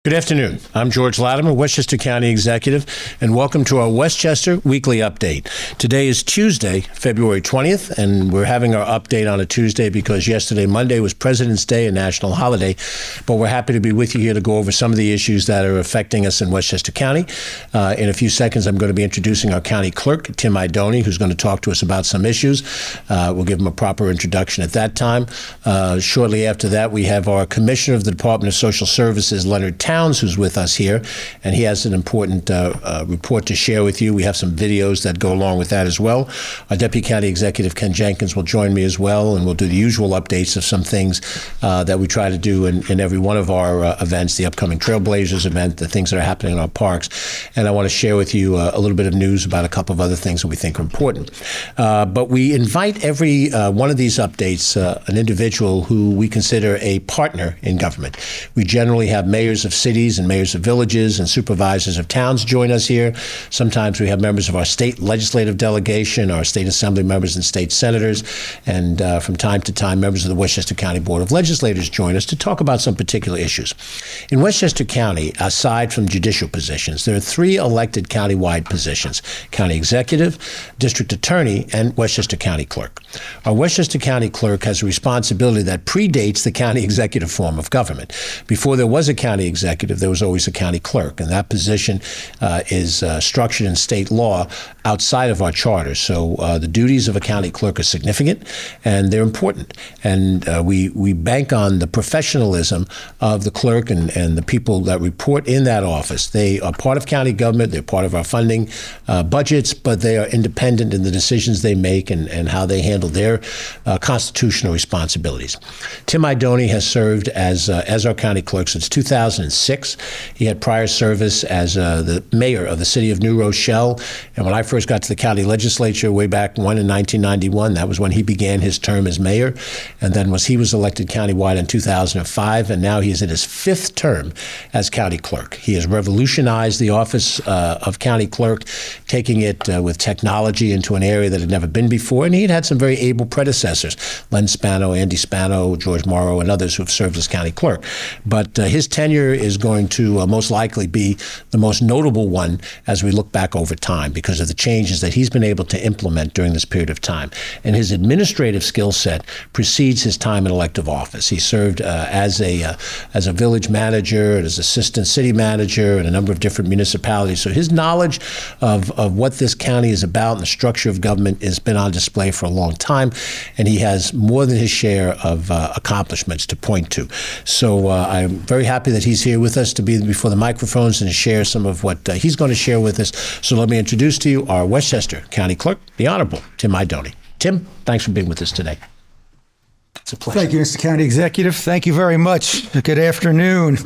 Good afternoon. I'm George Latimer, Westchester County Executive, and welcome to our Westchester Weekly Update. Today is Tuesday, February 20th, and we're having our update on a Tuesday because yesterday, Monday, was President's Day, a national holiday, but we're happy to be with you here to go over some of the issues that are affecting us in Westchester County. In a few seconds, I'm going to be introducing our county clerk, Tim Idoni, who's going to talk to us about some issues. We'll give him a proper introduction at that time. Shortly after that, we have our Commissioner of the Department of Social Services, Leonard Towns, who's with us here, and he has an important report to share with you. We have some videos that go along with that as well. Our Deputy County Executive, Ken Jenkins, will join me as well, and we'll do the usual updates of some things that we try to do in every one of our events, the upcoming Trailblazers event, the things that are happening in our parks. And I want to share with you a little bit of news about a couple of other things that we think are important. But we invite every one of these updates an individual who we consider a partner in government. We generally have mayors of cities and mayors of villages and supervisors of towns join us here. Sometimes we have members of our state legislative delegation, our state assembly members and state senators, and from time to time members of the Westchester County Board of Legislators join us to talk about some particular issues. In Westchester County, aside from judicial positions, there are three elected countywide positions: county executive, district attorney, and Westchester County clerk. Our Westchester County clerk has a responsibility that predates the county executive form of government. Before there was a county executive, there was always a county clerk, and that position is structured in state law outside of our charter. So the duties of a county clerk are significant, and they're important. And we bank on the professionalism of the clerk and the people that report in that office. They are part of county government, they're part of our funding budgets, but they are independent in the decisions they make and how they handle their constitutional responsibilities. Tim Idoni has served as our county clerk since 2006. He had prior service as the mayor of the city of New Rochelle. And when I first got to the county legislature way back in 1991, that was when he began his term as mayor. And then he was elected countywide in 2005, and now he is in his fifth term as county clerk. He has revolutionized the office of county clerk, taking it with technology into an area that had never been before. And he had some very able predecessors: Len Spano, Andy Spano, George Morrow, and others who have served as county clerk. But his tenure is going to most likely be the most notable one as we look back over time because of the changes that he's been able to implement during this period of time. And his administrative skill set precedes his time in elective office. He served as a village manager and as assistant city manager in a number of different municipalities. So his knowledge of what this county is about and the structure of government has been on display for a long time, and he has more than his share of accomplishments to point to. So I'm very happy that he's here with us to be before the microphones and to share some of what he's going to share with us. So let me introduce to you our Westchester County Clerk, the Honorable Tim Idoni. Tim, thanks for being with us today. It's a pleasure. Thank you, Mr. County Executive. Thank you very much. Good afternoon.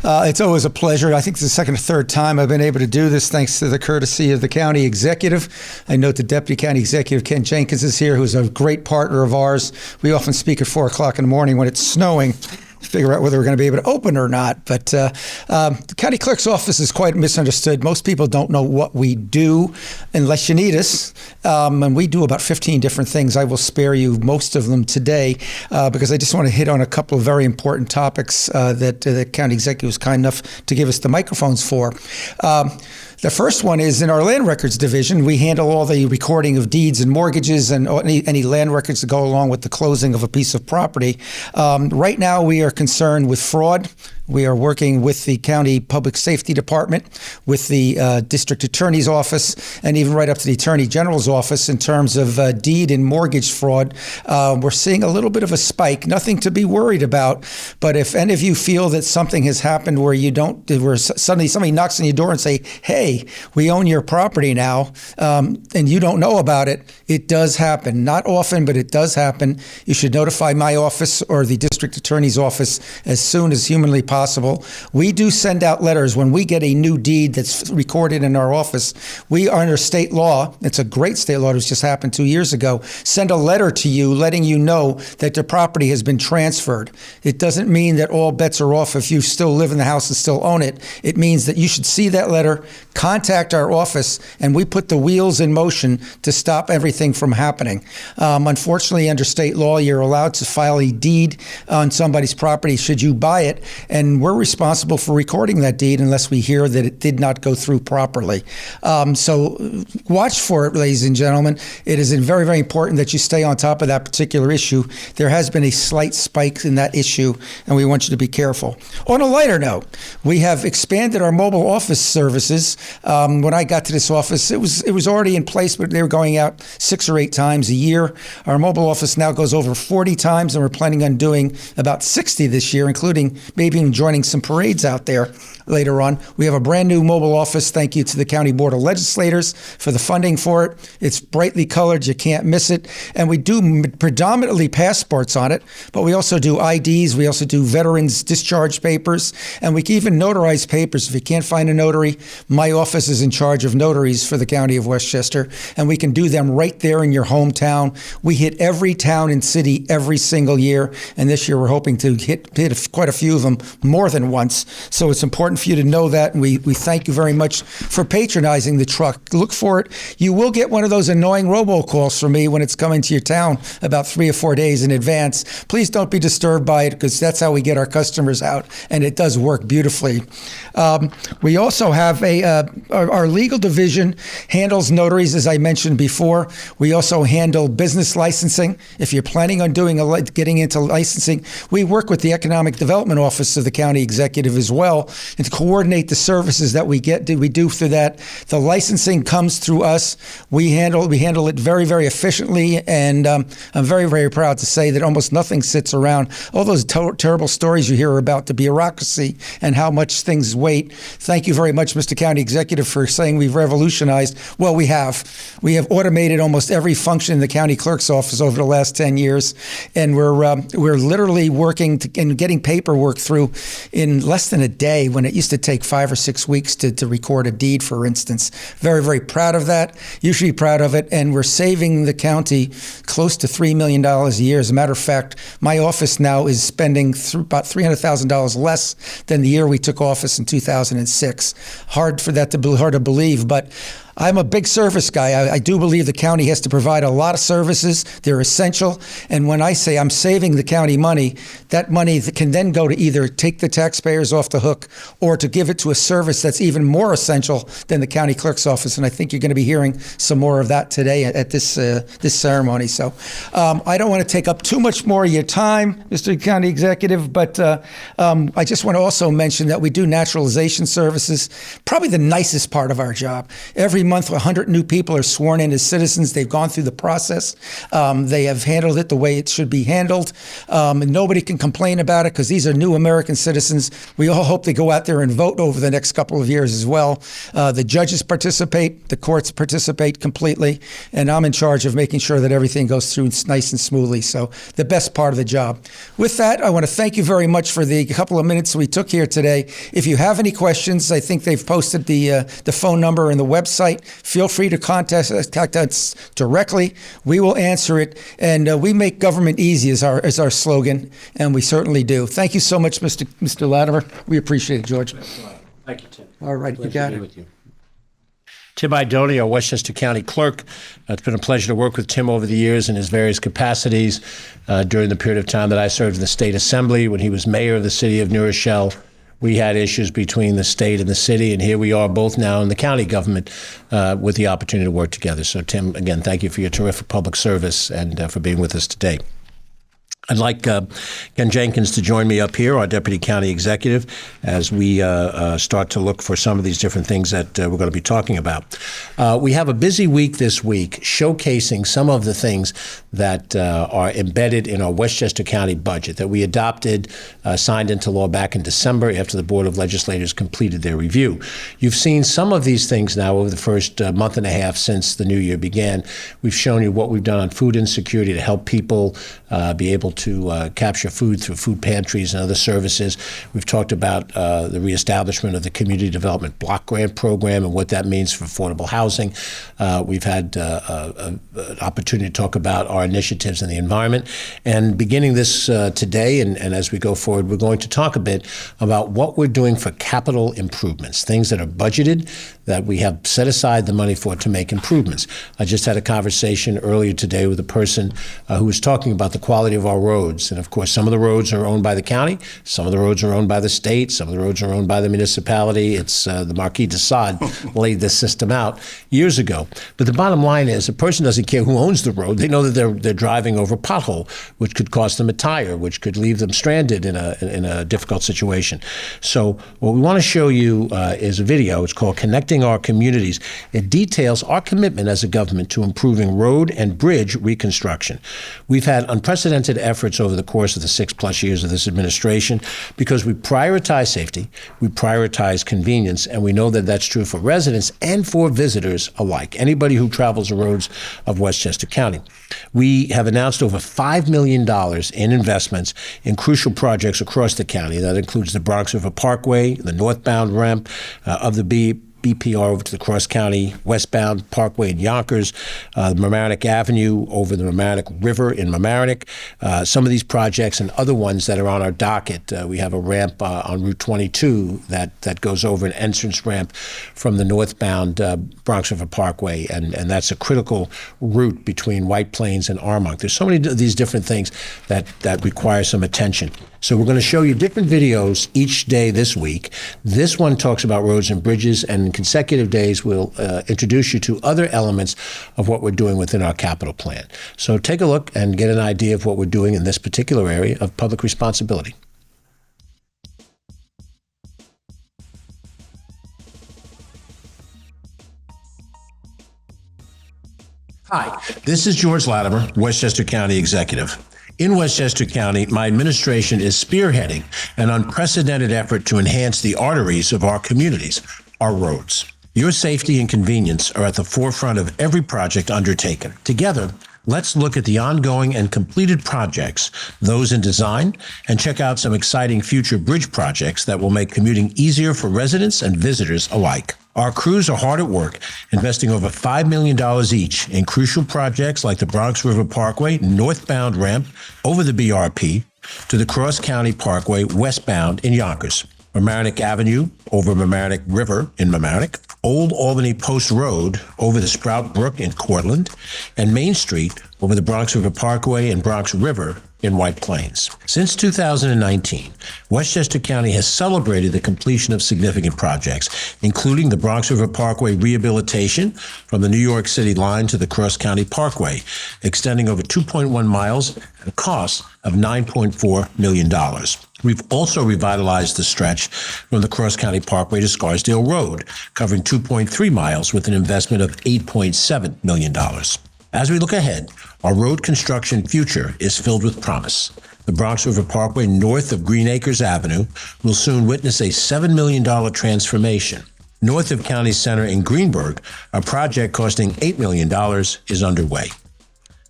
It's always a pleasure. I think it's the second or third time I've been able to do this thanks to the courtesy of the County Executive. I note the Deputy County Executive, Ken Jenkins, is here, who's a great partner of ours. We often speak at 4 o'clock in the morning when it's snowing, figure out whether we're going to be able to open or not. But the county clerk's office is quite misunderstood. Most people don't know what we do unless you need us. And we do about 15 different things. I will spare you most of them today because I just want to hit on a couple of very important topics that the county executive was kind enough to give us the microphones for. The first one is in our land records division. We handle all the recording of deeds and mortgages and any land records that go along with the closing of a piece of property. Right now, we are concerned with fraud. We are working with the County Public Safety Department, with the District Attorney's Office, and even right up to the Attorney General's Office in terms of deed and mortgage fraud. We're seeing a little bit of a spike, nothing to be worried about. But if any of you feel that something has happened where suddenly somebody knocks on your door and say, hey, we own your property now, and you don't know about it, it does happen. Not often, but it does happen. You should notify my office or the District Attorney's Office as soon as humanly possible. We do send out letters when we get a new deed that's recorded in our office. We are under state law. It's a great state law. It just happened 2 years ago. Send a letter to you letting you know that the property has been transferred. It doesn't mean that all bets are off if you still live in the house and still own it. It means that you should see that letter, contact our office, and we put the wheels in motion to stop everything from happening. Unfortunately, under state law, you're allowed to file a deed on somebody's property should you buy it, and we're responsible for recording that deed unless we hear that it did not go through properly. So watch for it, ladies and gentlemen. It is very, very important that you stay on top of that particular issue. There has been a slight spike in that issue, and we want you to be careful. On a lighter note, we have expanded our mobile office services. When I got to this office, it was already in place, but they were going out 6 or 8 times a year. Our mobile office now goes over 40 times, and we're planning on doing about 60 this year, including maybe even joining some parades out there later on. We have a brand new mobile office. Thank you to the County Board of Legislators for the funding for it. It's brightly colored. You can't miss it. And we do predominantly passports on it, but we also do IDs. We also do veterans discharge papers, and we can even notarize papers. If you can't find a notary, my office is in charge of notaries for the County of Westchester, and we can do them right there in your hometown. We hit every town and city every single year, and this year we're hoping to hit quite a few of them more than once. So it's important for you to know that, and we thank you very much for patronizing the truck. Look for it. You will get one of those annoying robocalls from me when it's coming to your town about 3 or 4 days in advance. Please don't be disturbed by it, because that's how we get our customers out, and it does work beautifully. We also have our legal division handles notaries, as I mentioned before. We also handle business licensing. If you're planning on getting into licensing, we work with the Economic Development Office of the County Executive as well, and to coordinate the services that we do through that. The licensing comes through us. We handle it very, very efficiently, and I'm very, very proud to say that almost nothing sits around. All those terrible stories you hear about the bureaucracy and how much things wait. Thank you very much, Mr. County Executive, for saying we've revolutionized. Well, we have. We have automated almost every function in the county clerk's office over the last 10 years, and we're literally working and getting paperwork through in less than a day when it used to take 5 or 6 weeks to record a deed, for instance. Very, very proud of that. You should be proud of it, and we're saving the county close to $3 million a year. As a matter of fact, my office now is spending about $300,000 less than the year we took office in 2006. Hard to believe, but I'm a big service guy. I do believe the county has to provide a lot of services. They're essential. And when I say I'm saving the county money, that money can then go to either take the taxpayers off the hook or to give it to a service that's even more essential than the county clerk's office. And I think you're going to be hearing some more of that today at this ceremony. So I don't want to take up too much more of your time, Mr. County Executive, but I just want to also mention that we do naturalization services, probably the nicest part of our job. Every month, 100 new people are sworn in as citizens. They've gone through the process. They have handled it the way it should be handled. And nobody can complain about it because these are new American citizens. We all hope they go out there and vote over the next couple of years as well. The judges participate. The courts participate completely. And I'm in charge of making sure that everything goes through nice and smoothly. So the best part of the job. With that, I want to thank you very much for the couple of minutes we took here today. If you have any questions, I think they've posted the phone number and the website. Feel free to contact us directly. We will answer it, and we make government easy is our slogan, and we certainly do. Thank you so much, Mr. Latimer. We appreciate it, George. Thank you, Tim. All right, you got it. With you. Tim Idoni, our Westchester County Clerk. It's been a pleasure to work with Tim over the years in his various capacities during the period of time that I served in the State Assembly, when he was mayor of the city of New Rochelle. We had issues between the state and the city, and here we are both now in the county government with the opportunity to work together. So, Tim, again, thank you for your terrific public service and for being with us today. I'd like Ken Jenkins to join me up here, our Deputy County Executive, as we start to look for some of these different things that we're going to be talking about. We have a busy week this week showcasing some of the things that are embedded in our Westchester County budget that we adopted, signed into law back in December after the Board of Legislators completed their review. You've seen some of these things now over the first month and a half since the new year began. We've shown you what we've done on food insecurity to help people be able to capture food through food pantries and other services. We've talked about the reestablishment of the Community Development Block Grant Program and what that means for affordable housing. We've had an opportunity to talk about our initiatives in the environment. And beginning this today and as we go forward, we're going to talk a bit about what we're doing for capital improvements, things that are budgeted, that we have set aside the money for to make improvements. I just had a conversation earlier today with a person who was talking about the quality of our roads. And of course, some of the roads are owned by the county, some of the roads are owned by the state, some of the roads are owned by the municipality. It's the Marquis de Sade laid this system out years ago. But the bottom line is, a person doesn't care who owns the road. They know that they're driving over a pothole, which could cost them a tire, which could leave them stranded in a difficult situation. So what we want to show you is a video. It's called Connecting Our Communities. It details our commitment as a government to improving road and bridge reconstruction. We've had unprecedented efforts over the course of the 6+ years of this administration because we prioritize safety, we prioritize convenience, and we know that that's true for residents and for visitors alike, anybody who travels the roads of Westchester County. We have announced over $5 million in investments in crucial projects across the county. That includes the Bronx River Parkway, the northbound ramp of the BPR over to the Cross County westbound Parkway in Yonkers, Mamaroneck Avenue over the Mamaroneck River in Mamaroneck. Some of these projects and other ones that are on our docket. We have a ramp on Route 22 that goes over an entrance ramp from the northbound Bronx River Parkway, and that's a critical route between White Plains and Armonk. There's so many of these different things that require some attention. So we're going to show you different videos each day this week. This one talks about roads and bridges, and in consecutive days we'll introduce you to other elements of what we're doing within our capital plan. So take a look and get an idea of what we're doing in this particular area of public responsibility. Hi, this is George Latimer, Westchester County Executive. In Westchester County, my administration is spearheading an unprecedented effort to enhance the arteries of our communities, our roads. Your safety and convenience are at the forefront of every project undertaken. Together, let's look at the ongoing and completed projects, those in design, and check out some exciting future bridge projects that will make commuting easier for residents and visitors alike. Our crews are hard at work, investing over $5 million each in crucial projects like the Bronx River Parkway northbound ramp over the BRP to the Cross County Parkway westbound in Yonkers, Mamaroneck Avenue over Mamaroneck River in Mamaroneck, Old Albany Post Road over the Sprout Brook in Cortland, and Main Street over the Bronx River Parkway and Bronx River in White Plains. Since 2019, Westchester County has celebrated the completion of significant projects, including the Bronx River Parkway rehabilitation from the New York City line to the Cross County Parkway, extending over 2.1 miles at a cost of $9.4 million. We've also revitalized the stretch from the Cross County Parkway to Scarsdale Road, covering 2.3 miles with an investment of $8.7 million. As we look ahead, our road construction future is filled with promise. The Bronx River Parkway north of Green Acres Avenue will soon witness a $7 million transformation. North of County Center in Greenburgh, a project costing $8 million is underway.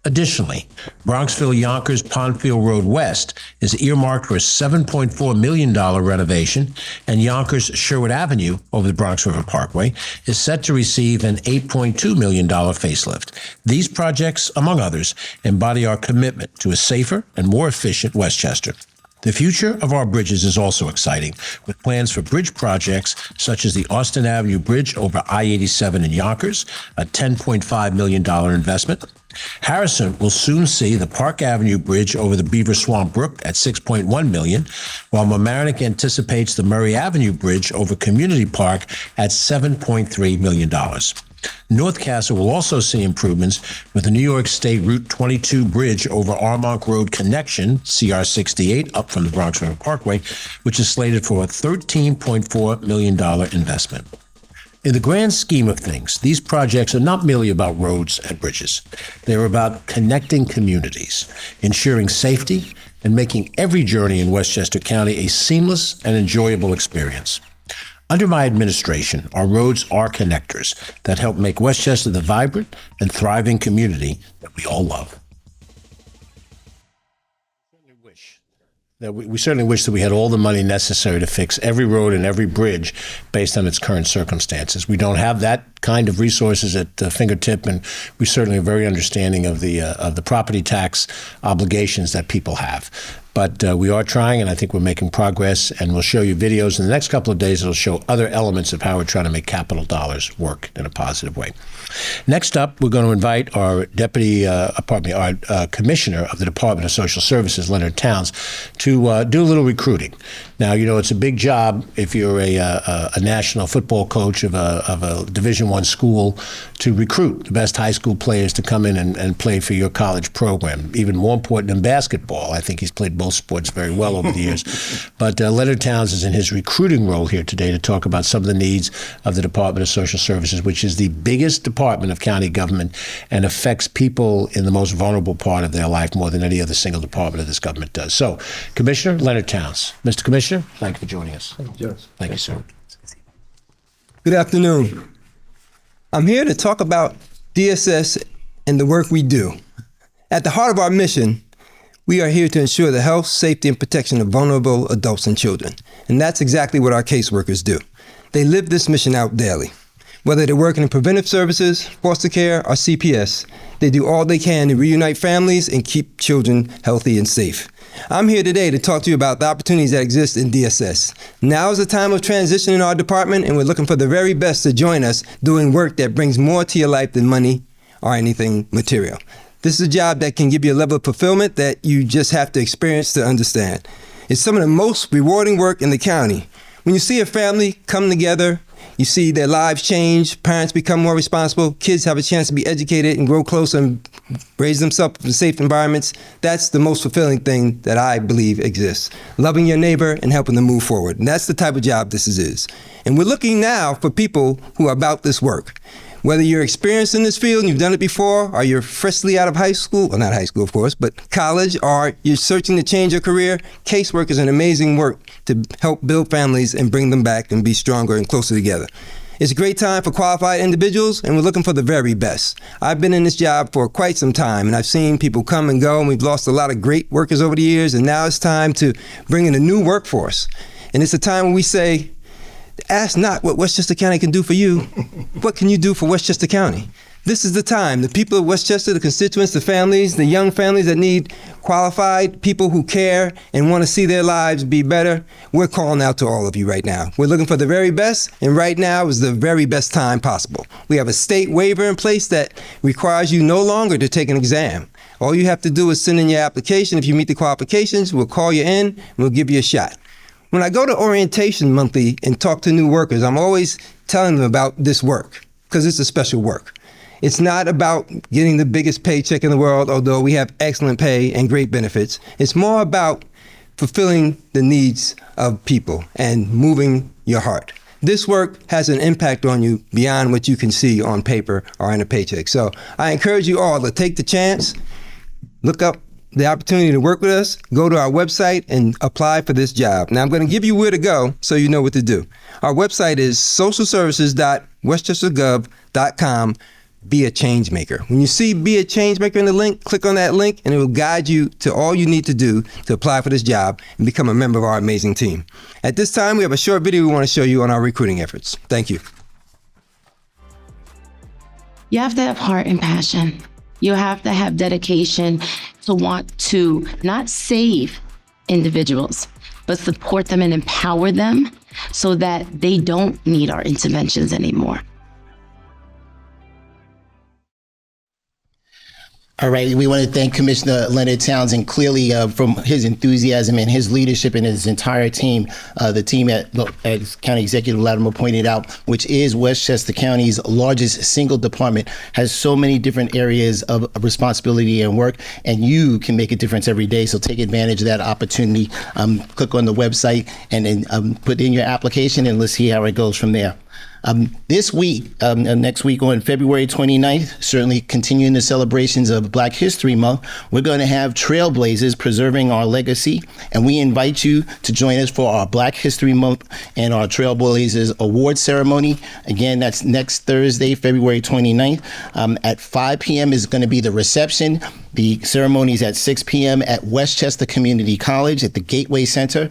Additionally, Bronxville-Yonkers Pondfield Road West is earmarked for a $7.4 million renovation, and Yonkers-Sherwood Avenue over the Bronx River Parkway is set to receive an $8.2 million facelift. These projects, among others, embody our commitment to a safer and more efficient Westchester. The future of our bridges is also exciting, with plans for bridge projects such as the Austin Avenue Bridge over I-87 in Yonkers, a $10.5 million investment. Harrison will soon see the Park Avenue Bridge over the Beaver Swamp Brook at $6.1 million, while Mamaroneck anticipates the Murray Avenue Bridge over Community Park at $7.3 million. North Castle will also see improvements with the New York State Route 22 bridge over Armonk Road Connection, CR 68, up from the Bronx River Parkway, which is slated for a $13.4 million investment. In the grand scheme of things, these projects are not merely about roads and bridges. They're about connecting communities, ensuring safety, and making every journey in Westchester County a seamless and enjoyable experience. Under my administration, our roads are connectors that help make Westchester the vibrant and thriving community that we all love. We certainly wish that we had all the money necessary to fix every road and every bridge based on its current circumstances. We don't have that kind of resources at the fingertip, and we certainly are very understanding of the property tax obligations that people have. But we are trying, and I think we're making progress, and we'll show you videos in the next couple of days. It'll show other elements of how we're trying to make capital dollars work in a positive way. Next up, we're going to invite our commissioner of the Department of Social Services, Leonard Towns, to do a little recruiting. Now, it's a big job if you're a national football coach of a Division I school to recruit the best high school players to come in and play for your college program. Even more important than basketball. I think he's played both sports very well over the years. But Leonard Towns is in his recruiting role here today to talk about some of the needs of the Department of Social Services, which is the biggest department of county government and affects people in the most vulnerable part of their life more than any other single department of this government does. So, Commissioner Leonard Towns. Mr. Commissioner, thank you for joining us. Thank you, Judge. Thank you, sir. Good afternoon. I'm here to talk about DSS and the work we do. At the heart of our mission, we are here to ensure the health, safety, and protection of vulnerable adults and children. And that's exactly what our caseworkers do. They live this mission out daily. Whether they're working in preventive services, foster care, or CPS, they do all they can to reunite families and keep children healthy and safe. I'm here today to talk to you about the opportunities that exist in DSS. Now is the time of transition in our department, and we're looking for the very best to join us doing work that brings more to your life than money or anything material. This is a job that can give you a level of fulfillment that you just have to experience to understand. It's some of the most rewarding work in the county. When you see a family come together, you see their lives change, parents become more responsible, kids have a chance to be educated and grow closer and raise themselves in safe environments. That's the most fulfilling thing that I believe exists. Loving your neighbor and helping them move forward. And that's the type of job this is. And we're looking now for people who are about this work. Whether you're experienced in this field and you've done it before, or you're freshly out of high school, well, not high school, of course, but college, or you're searching to change your career, casework is an amazing work to help build families and bring them back and be stronger and closer together. It's a great time for qualified individuals, and we're looking for the very best. I've been in this job for quite some time, and I've seen people come and go, and we've lost a lot of great workers over the years, and now it's time to bring in a new workforce. And it's a time when we say, ask not what Westchester County can do for you. What can you do for Westchester County? This is the time. The people of Westchester, the constituents, the families, the young families that need qualified people who care and want to see their lives be better, we're calling out to all of you right now. We're looking for the very best, and right now is the very best time possible. We have a state waiver in place that requires you no longer to take an exam. All you have to do is send in your application. If you meet the qualifications, we'll call you in and we'll give you a shot. When I go to orientation monthly and talk to new workers, I'm always telling them about this work because it's a special work. It's not about getting the biggest paycheck in the world, although we have excellent pay and great benefits. It's more about fulfilling the needs of people and moving your heart. This work has an impact on you beyond what you can see on paper or in a paycheck. So I encourage you all to take the chance, look up the opportunity to work with us, go to our website and apply for this job. Now I'm going to give you where to go so you know what to do. Our website is socialservices.westchestergov.com. Be a change maker. When you see Be a Change Maker in the link, click on that link and it will guide you to all you need to do to apply for this job and become a member of our amazing team. At this time, we have a short video we want to show you on our recruiting efforts. Thank you. You have to have heart and passion. You have to have dedication to want to not save individuals, but support them and empower them so that they don't need our interventions anymore. All right, we want to thank Commissioner Leonard Towns, and clearly from his enthusiasm and his leadership and his entire team, the team as County Executive Latimer pointed out, which is Westchester County's largest single department, has so many different areas of responsibility and work, and you can make a difference every day. So take advantage of that opportunity. Click on the website and then put in your application, and let's see how it goes from there. This week, next week on February 29th, certainly continuing the celebrations of Black History Month, we're going to have Trailblazers Preserving Our Legacy, and we invite you to join us for our Black History Month and our Trailblazers Award Ceremony. Again, that's next Thursday, February 29th. At 5 p.m. is going to be the reception. The ceremony is at 6 p.m. at Westchester Community College at the Gateway Center.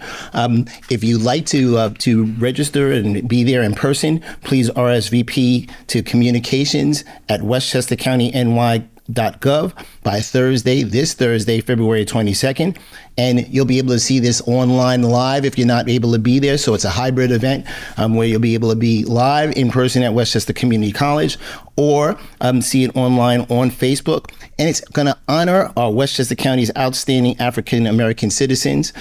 If you'd like to register and be there in person, please RSVP to communications@westchestercountynY www.westchester.gov by this Thursday, February 22nd. And you'll be able to see this online live if you're not able to be there. So it's a hybrid event where you'll be able to be live in person at Westchester Community College or see it online on Facebook. And it's going to honor our Westchester County's outstanding African American citizens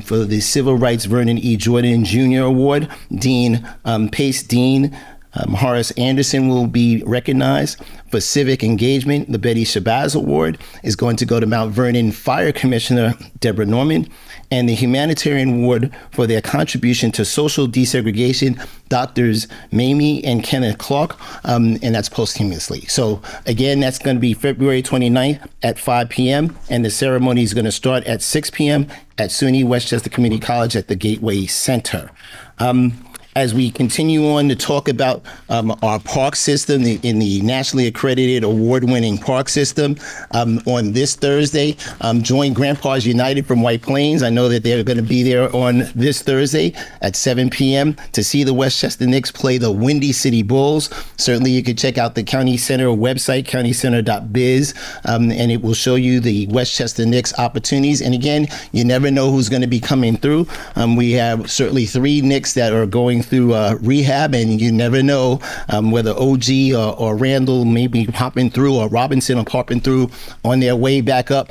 for the Civil Rights Vernon E. Jordan Jr. Award. Dean Pace Dean Horace Anderson will be recognized. For civic engagement, the Betty Shabazz Award is going to go to Mount Vernon Fire Commissioner Deborah Norman, and the Humanitarian Award for their contribution to social desegregation, Doctors Mamie and Kenneth Clark, and that's posthumously. So again, that's going to be February 29th at 5 p.m., and the ceremony is going to start at 6 p.m. at SUNY Westchester Community College at the Gateway Center. As we continue on to talk about our park system, in the nationally accredited award-winning park system, on this Thursday, join Grandpas United from White Plains. I know that they're going to be there on this Thursday at 7 p.m. to see the Westchester Knicks play the Windy City Bulls. Certainly, you can check out the County Center website, countycenter.biz, and it will show you the Westchester Knicks opportunities. And again, you never know who's going to be coming through. We have certainly 3 Knicks that are going through rehab, and you never know whether OG or Randall may be popping through, or Robinson are popping through on their way back up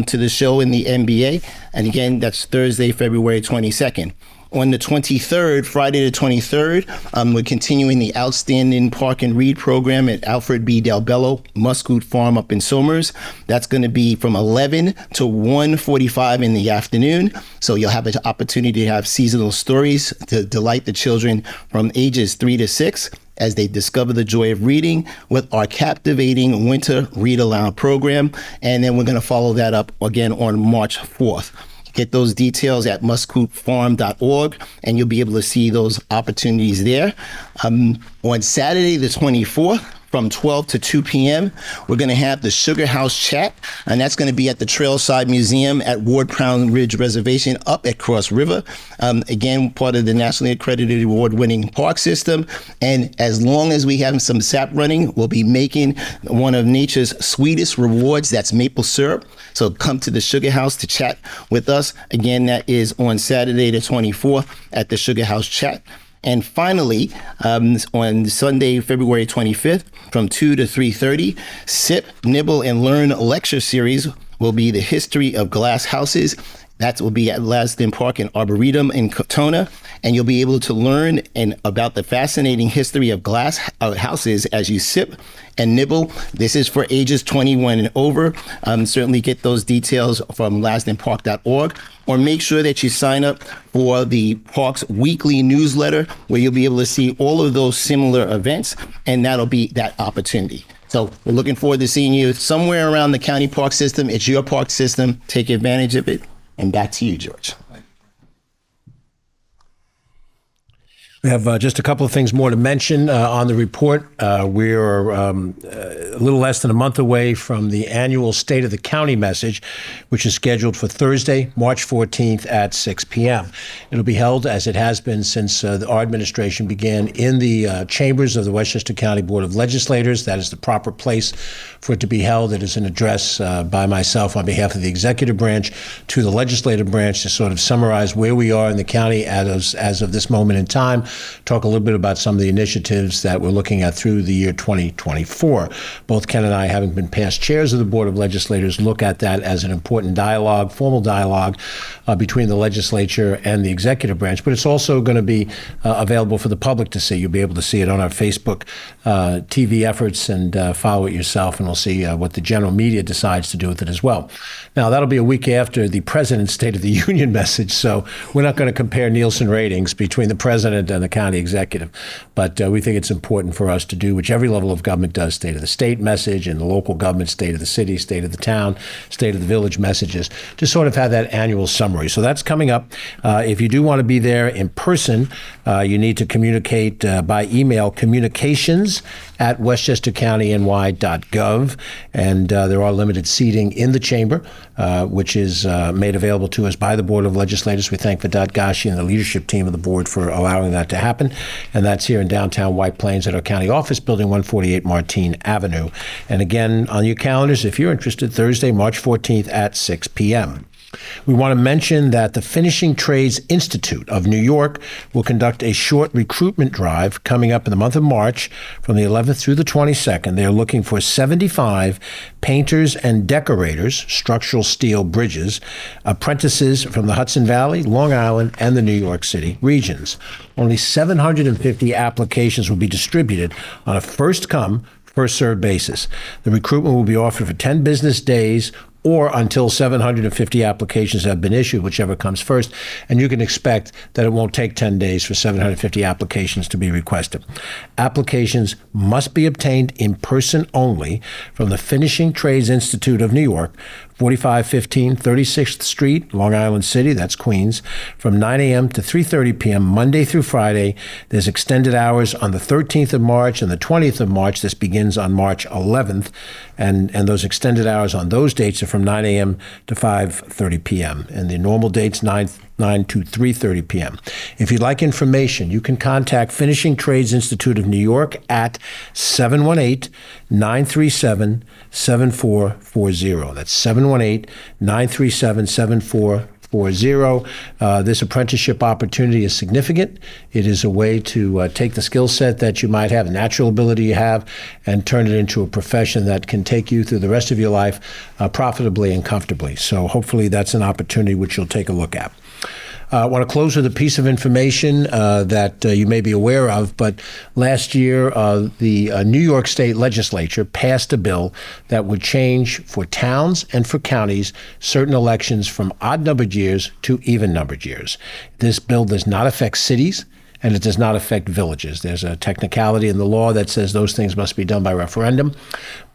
to the show in the NBA. And again, that's Thursday, February 22nd. On the 23rd, Friday the 23rd, we're continuing the Outstanding Park and Read program at Alfred B. Del Bello Muscoot Farm up in Somers. That's going to be from 11 to 1:45 in the afternoon. So you'll have an opportunity to have seasonal stories to delight the children from ages 3 to 6 as they discover the joy of reading with our captivating Winter Read Aloud program. And then we're going to follow that up again on March 4th. Get those details at muscootfarm.org, and you'll be able to see those opportunities there. On Saturday, the 24th, from 12 to 2 p.m., we're going to have the Sugar House Chat, and that's going to be at the Trailside Museum at Ward Crown Ridge Reservation up at Cross River. Again, part of the nationally accredited award-winning park system. And as long as we have some sap running, we'll be making one of nature's sweetest rewards. That's maple syrup. So come to the Sugar House to chat with us. Again, that is on Saturday the 24th at the Sugar House Chat. And finally, on Sunday, February 25th, from 2 to 3:30, Sip, Nibble, and Learn lecture series will be the history of glass houses. That will be at Lasden Park and Arboretum in Katona, and you'll be able to learn about the fascinating history of glass houses as you sip and nibble. This is for ages 21 and over. Certainly get those details from lasdenpark.org, or make sure that you sign up for the park's weekly newsletter, where you'll be able to see all of those similar events, and that'll be that opportunity. So we're looking forward to seeing you somewhere around the county park system. It's your park system. Take advantage of it. And back to you, George. We have just a couple of things more to mention on the report. We are a little less than a month away from the annual State of the County message, which is scheduled for Thursday, March 14th at 6 p.m. It'll be held, as it has been since our administration began, in the chambers of the Westchester County Board of Legislators. That is the proper place for it to be held. It is an address by myself on behalf of the executive branch to the legislative branch to sort of summarize where we are in the county as of this moment in time, talk a little bit about some of the initiatives that we're looking at through the year 2024. Both Ken and I, having been past chairs of the Board of Legislators, look at that as an important dialogue, formal dialogue between the legislature and the executive branch. But it's also going to be available for the public to see. You'll be able to see it on our Facebook TV efforts and follow it yourself, and we'll see what the general media decides to do with it as well. Now, that'll be a week after the President's State of the Union message, so we're not going to compare Nielsen ratings between the President and the county executive, but we think it's important for us to do, which every level of government does, State of the State message, and the local government, State of the City, State of the Town, State of the Village messages, to sort of have that annual summary. So that's coming up. If you do want to be there in person, you need to communicate by email, communications@westchestercountyny.gov, and there are limited seating in the chamber, which is made available to us by the Board of Legislators. We thank Vidat Gashi and the leadership team of the board for allowing that that to happen, and that's here in downtown White Plains at our county office building, 148 Martine Avenue. And again, on your calendars, if you're interested, Thursday, March 14th at 6 p.m. We want to mention that the Finishing Trades Institute of New York will conduct a short recruitment drive coming up in the month of March from the 11th through the 22nd. They are looking for 75 painters and decorators, structural steel bridges, apprentices from the Hudson Valley, Long Island, and the New York City regions. Only 750 applications will be distributed on a first-come, first-served basis. The recruitment will be offered for 10 business days or until 750 applications have been issued, whichever comes first. And you can expect that it won't take 10 days for 750 applications to be requested. Applications must be obtained in person only from the Finishing Trades Institute of New York, 4515 36th Street, Long Island City, that's Queens, from 9 a.m. to 3:30 p.m. Monday through Friday. There's extended hours on the 13th of March and the 20th of March. This begins on March 11th, and those extended hours on those dates are from 9 a.m. to 5:30 p.m. And the normal dates, 9 to 3:30 p.m. If you'd like information, you can contact Finishing Trades Institute of New York at 718-937-7440. That's 718-937-7440. This apprenticeship opportunity is significant. It is a way to take the skill set that you might have, the natural ability you have, and turn it into a profession that can take you through the rest of your life profitably and comfortably. So hopefully that's an opportunity which you'll take a look at. I want to close with a piece of information that you may be aware of, but last year the New York State Legislature passed a bill that would change for towns and for counties certain elections from odd-numbered years to even-numbered years. This bill does not affect cities, and it does not affect villages. There's a technicality in the law that says those things must be done by referendum,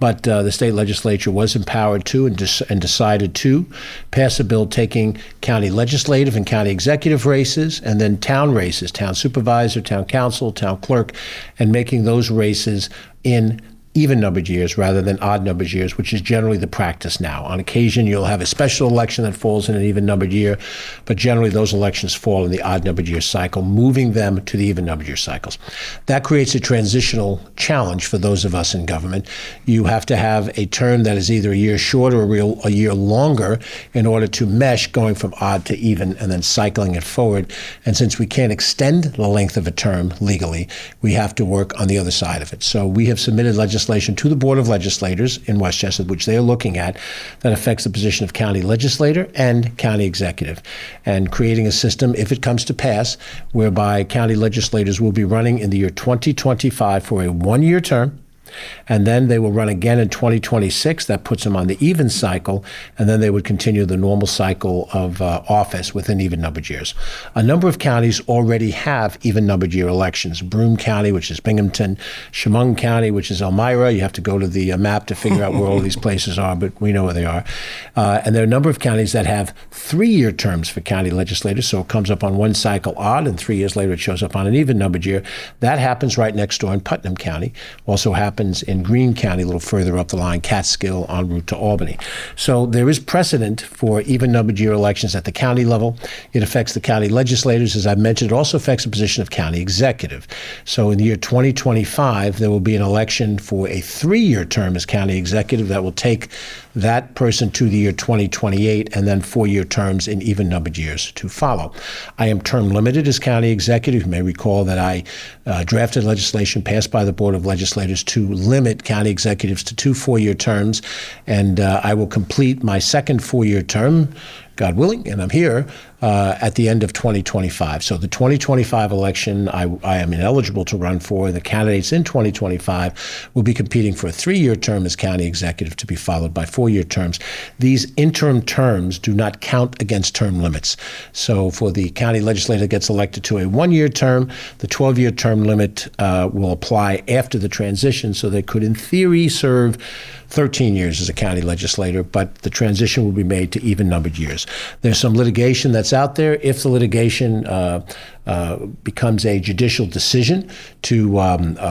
but the state legislature was empowered to and decided to pass a bill taking county legislative and county executive races and then town races, town supervisor, town council, town clerk, and making those races in even-numbered years rather than odd-numbered years, which is generally the practice now. On occasion, you'll have a special election that falls in an even-numbered year, but generally those elections fall in the odd-numbered year cycle, moving them to the even-numbered year cycles. That creates a transitional challenge for those of us in government. You have to have a term that is either a year short or a year longer in order to mesh going from odd to even and then cycling it forward. And since we can't extend the length of a term legally, we have to work on the other side of it. So we have submitted legislation to the Board of Legislators in Westchester, which they are looking at, that affects the position of county legislator and county executive, and creating a system, if it comes to pass, whereby county legislators will be running in the year 2025 for a one-year term, and then they will run again in 2026. That puts them on the even cycle, and then they would continue the normal cycle of office within even-numbered years. A number of counties already have even-numbered year elections. Broome County, which is Binghamton, Chemung County, which is Elmira. You have to go to the map to figure out where all these places are, but we know where they are. And there are a number of counties that have 3-year terms for county legislators, so it comes up on one cycle odd, and 3 years later it shows up on an even-numbered year. That happens right next door in Putnam County. Also happens in Greene County, a little further up the line, Catskill en route to Albany. So there is precedent for even-numbered year elections at the county level. It affects the county legislators. As I mentioned, it also affects the position of county executive. So in the year 2025, there will be an election for a 3-year term as county executive that will take that person to the year 2028, and then 4-year terms in even-numbered years to follow. I am term limited as county executive. You may recall that I drafted legislation passed by the Board of Legislators to limit county executives to 2 4-year terms, and I will complete my second 4-year term, God willing, and I'm here at the end of 2025. So the 2025 election, I am ineligible to run for. The candidates in 2025 will be competing for a 3-year term as county executive to be followed by 4-year terms. These interim terms do not count against term limits. So for the county legislator that gets elected to a 1-year term, the 12-year term limit will apply after the transition, so they could, in theory, serve 13 years as a county legislator, but the transition will be made to even-numbered years. There's some litigation that's out there. If the litigation becomes a judicial decision to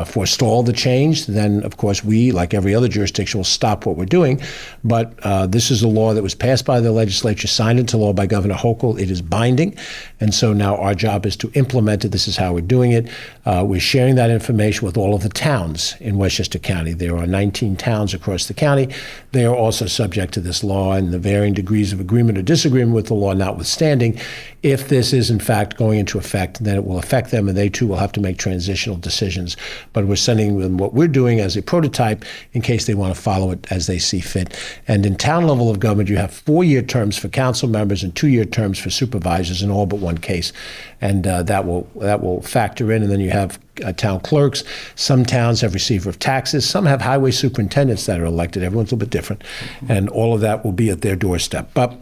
forestall the change, then of course we, like every other jurisdiction, will stop what we're doing. But this is a law that was passed by the legislature, signed into law by Governor Hochul. It is binding, and so now our job is to implement it. This is how we're doing it. We're sharing that information with all of the towns in Westchester County. There are 19 towns across the county. They are also subject to this law, and the varying degrees of agreement or disagreement with the law notwithstanding, if this is in fact going into effect, then it will affect them, and they too will have to make transitional decisions. But we're sending them what we're doing as a prototype in case they want to follow it as they see fit. And in town level of government, you have 4-year terms for council members and 2-year terms for supervisors in all but one case, and that will factor in. And then you have town clerks. Some towns have receiver of taxes. Some have highway superintendents that are elected. Everyone's a little bit different, and all of that will be at their doorstep. But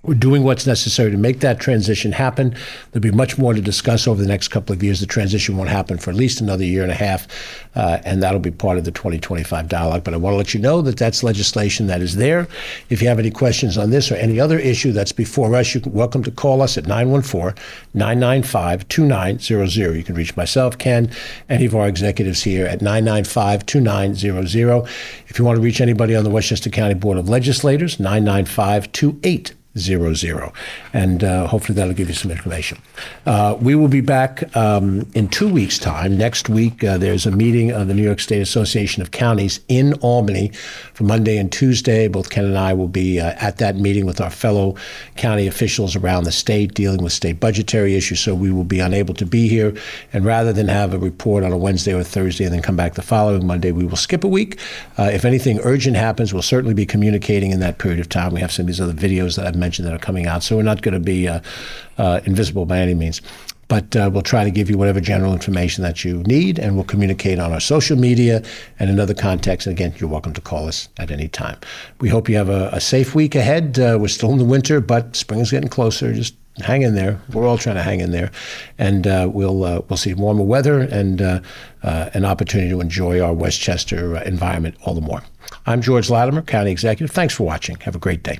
we're doing what's necessary to make that transition happen. There'll be much more to discuss over the next couple of years. The transition won't happen for at least another year and a half, and that'll be part of the 2025 dialogue. But I want to let you know that that's legislation that is there. If you have any questions on this or any other issue that's before us, you're welcome to call us at 914-995-2900. You can reach myself, Ken, any of our executives here at 995-2900. If you want to reach anybody on the Westchester County Board of Legislators, 995-2800. And hopefully that'll give you some information. We will be back in 2 weeks' time. Next week, there's a meeting of the New York State Association of Counties in Albany for Monday and Tuesday. Both Ken and I will be at that meeting with our fellow county officials around the state dealing with state budgetary issues, so we will be unable to be here. And rather than have a report on a Wednesday or Thursday and then come back the following Monday, we will skip a week. If anything urgent happens, we'll certainly be communicating in that period of time. We have some of these other videos that I've mentioned that are coming out, so we're not going to be invisible by any means. But we'll try to give you whatever general information that you need, and we'll communicate on our social media and in other contexts. And again, you're welcome to call us at any time. We hope you have a safe week ahead. We're still in the winter, but spring is getting closer. Just hang in there. We're all trying to hang in there, and we'll see warmer weather and an opportunity to enjoy our Westchester environment all the more. I'm George Latimer, County Executive. Thanks for watching. Have a great day.